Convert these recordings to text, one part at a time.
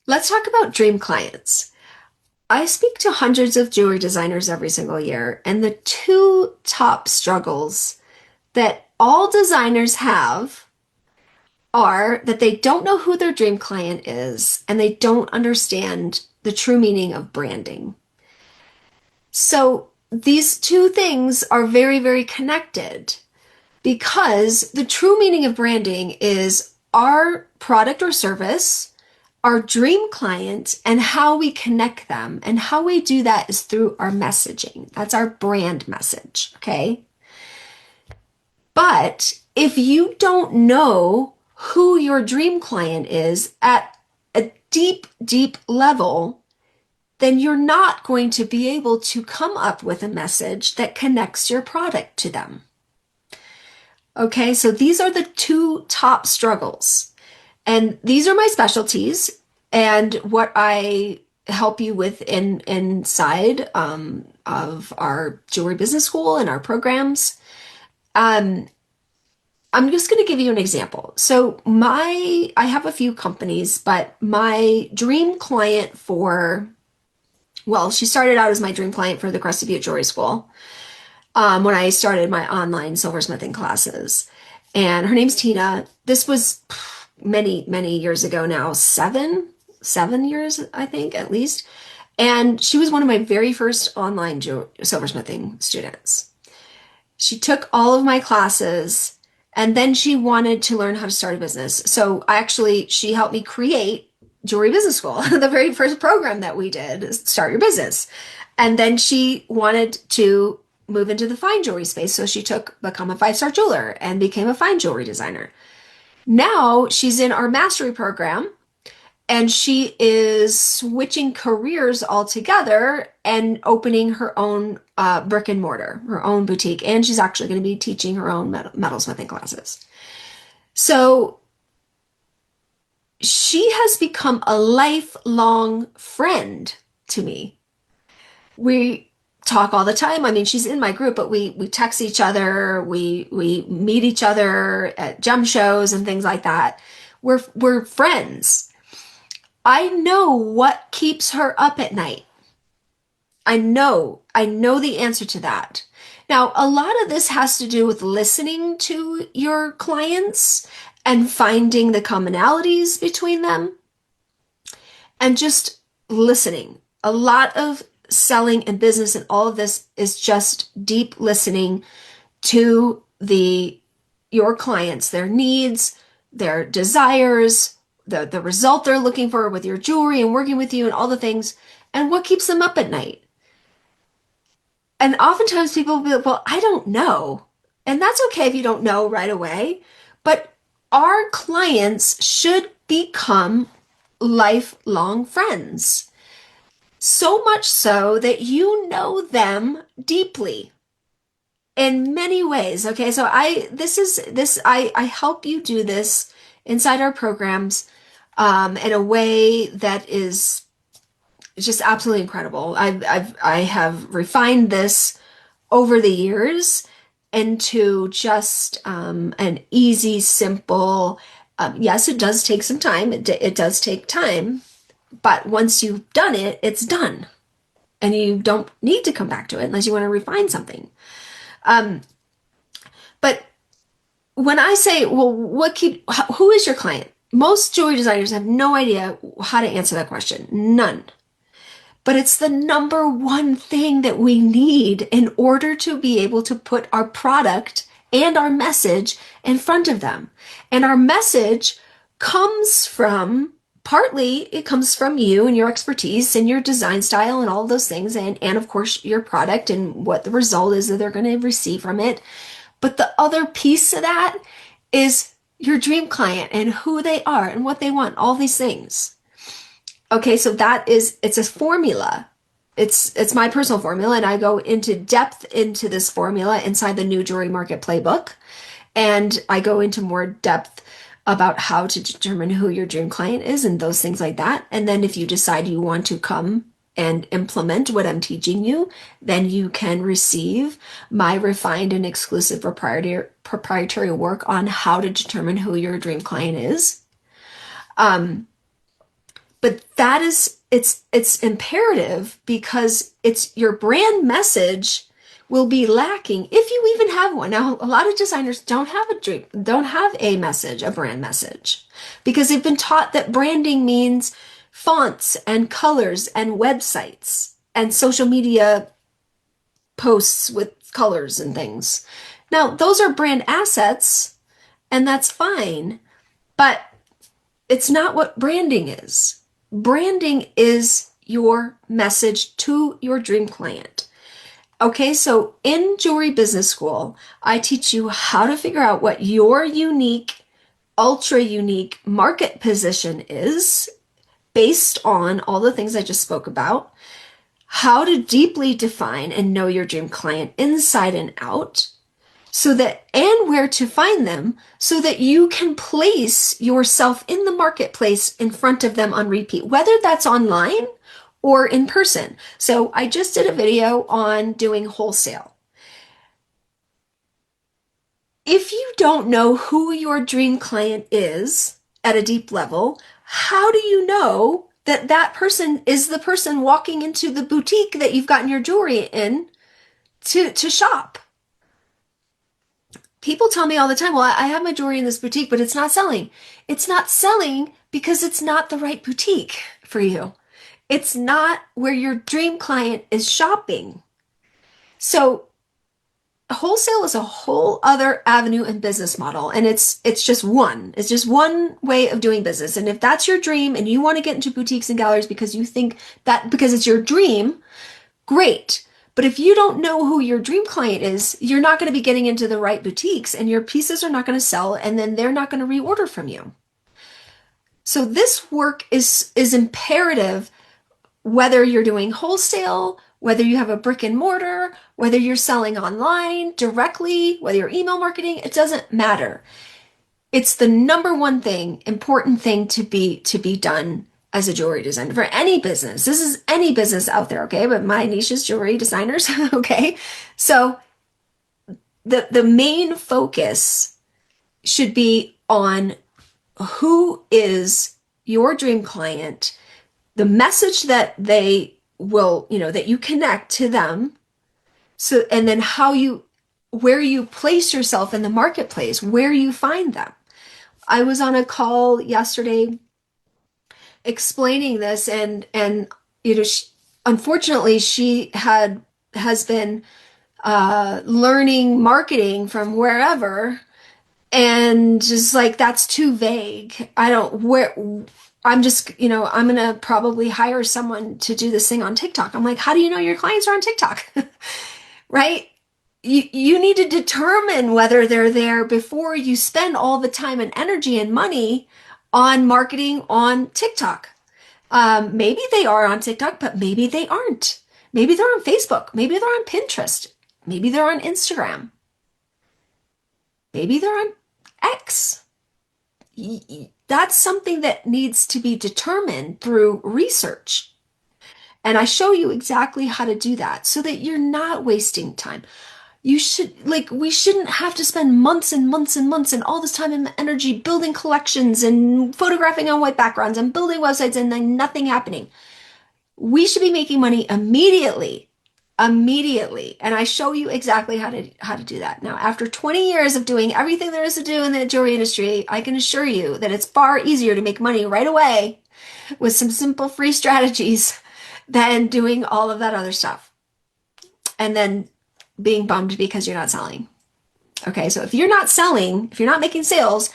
Let's talk about dream clients. I speak to hundreds of jewelry designers every single year, and the two top struggles that all designers have are that they don't know who their dream client is and they don't understand the true meaning of branding. So these two things are very, very connected because the true meaning of branding is our product or service, our dream client, and how we connect them. And how we do that is through our messaging. That's our brand message, okay? But if you don't know who your dream client is at a deep, deep level, then you're not going to be able to come up with a message that connects your product to them. Okay, so these are the two top struggles. And these are my specialties and what I help you with inside of our jewelry business school and our programs. Um, I'm just going to give you an example. So I have a few companies, but my dream client she started out as my dream client for the Crested Butte Jewelry School when I started my online silversmithing classes. And her name's Tina. This was many, many years ago now, seven years, I think, at least. And she was one of my very first online silversmithing students. She took all of my classes and then she wanted to learn how to start a business. So she helped me create Jewelry Business School, the very first program that we did, Start Your Business. And then she wanted to move into the fine jewelry space. So she become a 5-star jeweler and became a fine jewelry designer. Now she's in our mastery program and she is switching careers altogether and opening her own brick and mortar, her own boutique. And she's actually going to be teaching her own metalsmithing classes. So she has become a lifelong friend to me. We talk all the time. I mean, she's in my group, but we text each other, we meet each other at gem shows and things like that. We're friends. I know what keeps her up at night. I know the answer to that. Now, a lot of this has to do with listening to your clients and finding the commonalities between them and just listening. A lot of selling and business and all of this is just deep listening to your clients, their needs, their desires, the result they're looking for with your jewelry and working with you and all the things, and what keeps them up at night. And oftentimes people will be like, well, I don't know. And that's okay if you don't know right away, but our clients should become lifelong friends. So much so that you know them deeply in many ways. Okay, so I help you do this inside our programs in a way that is just absolutely incredible. I have refined this over the years into just an easy, simple, yes, it does take some time. It does take time, but once you've done it, it's done. And you don't need to come back to it unless you want to refine something. But when I say, well, who is your client? Most jewelry designers have no idea how to answer that question. None. But it's the number one thing that we need in order to be able to put our product and our message in front of them. And our message it comes from you and your expertise and your design style and all those things. And of course, your product and what the result is that they're going to receive from it. But the other piece of that is your dream client and who they are and what they want, all these things. Okay, so it's a formula. It's my personal formula, and I go into depth into this formula inside the New Jewelry Market Playbook. And I go into more depth about how to determine who your dream client is and those things like that. And then if you decide you want to come and implement what I'm teaching you, then you can receive my refined and exclusive proprietary work on how to determine who your dream client is. But that is it's imperative because it's your brand message will be lacking if you even have one. Now, a lot of designers don't have a message, a brand message, because they've been taught that branding means fonts and colors and websites and social media posts with colors and things. Now, those are brand assets, and that's fine, but it's not what branding is. Branding is your message to your dream client. Okay, so in Jewelry Business School, I teach you how to figure out what your unique, ultra unique market position is based on all the things I just spoke about, how to deeply define and know your dream client inside and out, so that, and where to find them so that you can place yourself in the marketplace in front of them on repeat, whether that's online or in person. So I just did a video on doing wholesale. If you don't know who your dream client is at a deep level, how do you know that that person is the person walking into the boutique that you've gotten your jewelry in to shop? People tell me all the time, well, I have my jewelry in this boutique, but it's not selling. It's not selling because it's not the right boutique for you. It's not where your dream client is shopping. So wholesale is a whole other avenue and business model, and it's just one. It's just one way of doing business. And if that's your dream and you want to get into boutiques and galleries because you think that because it's your dream, great. But if you don't know who your dream client is, you're not going to be getting into the right boutiques and your pieces are not going to sell, and then they're not going to reorder from you. So this work is imperative, whether you're doing wholesale, whether you have a brick and mortar, whether you're selling online directly, whether you're email marketing, it doesn't matter. It's the number one thing, important thing to be done as a jewelry designer for any business. This is any business out there, okay? But my niche is jewelry designers, okay? So the main focus should be on who is your dream client, the message that they will, that you connect to them. So, and then where you place yourself in the marketplace, where you find them. I was on a call yesterday explaining this, and unfortunately she has been learning marketing from wherever, and just like, that's too vague. I'm just, I'm gonna probably hire someone to do this thing on TikTok. I'm like, how do you know your clients are on TikTok? Right? You need to determine whether they're there before you spend all the time and energy and money on marketing on TikTok. Maybe they are on TikTok, but maybe they aren't. Maybe they're on Facebook. Maybe they're on Pinterest. Maybe they're on Instagram. Maybe they're on X. That's something that needs to be determined through research. And I show you exactly how to do that so that you're not wasting time. We shouldn't have to spend months and months and months and all this time and energy building collections and photographing on white backgrounds and building websites and then nothing happening. We should be making money immediately. And I show you exactly how to do that. Now, after 20 years of doing everything there is to do in the jewelry industry, I can assure you that it's far easier to make money right away with some simple free strategies than doing all of that other stuff and then being bummed because you're not selling. Okay, so if you're not selling, if you're not making sales,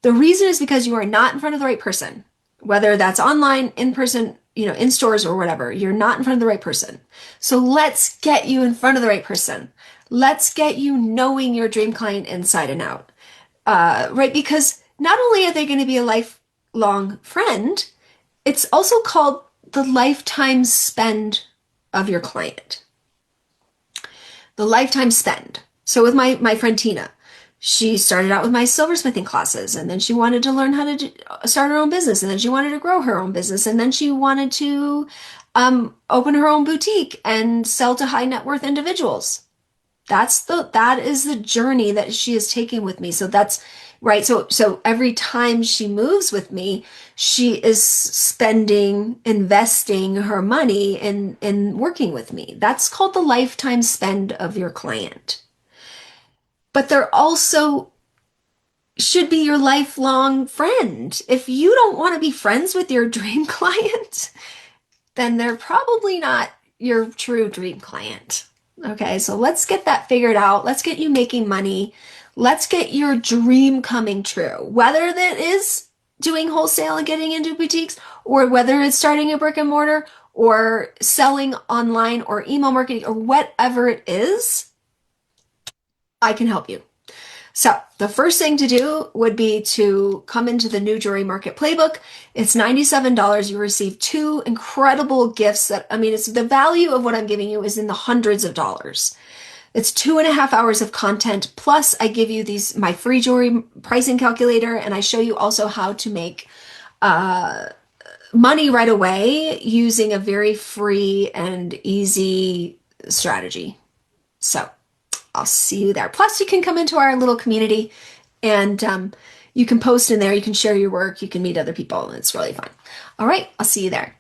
the reason is because you are not in front of the right person, whether that's online, in person, in stores or whatever. You're not in front of the right person. So let's get you in front of the right person. Let's get you knowing your dream client inside and out, right? Because not only are they going to be a lifelong friend, it's also called the lifetime spend of your client. The lifetime spend. So with my friend Tina, she started out with my silversmithing classes, and then she wanted to learn how to start her own business, and then she wanted to grow her own business, and then she wanted to open her own boutique and sell to high net worth individuals. That is the journey that she is taking with me. So right? So every time she moves with me, she is spending, investing her money in working with me. That's called the lifetime spend of your client. But they're also should be your lifelong friend. If you don't want to be friends with your dream client, then they're probably not your true dream client. Okay, so let's get that figured out. Let's get you making money. Let's get your dream coming true. Whether that is doing wholesale and getting into boutiques, or whether it's starting a brick and mortar, or selling online, or email marketing, or whatever it is, I can help you. So the first thing to do would be to come into the New Jewelry Market Playbook. It's $97. You receive two incredible gifts that, I mean, it's the value of what I'm giving you is in the hundreds of dollars. It's 2.5 hours of content. Plus I give you my free jewelry pricing calculator, and I show you also how to make money right away using a very free and easy strategy. So I'll see you there. Plus, you can come into our little community and you can post in there. You can share your work. You can meet other people. And it's really fun. All right. I'll see you there.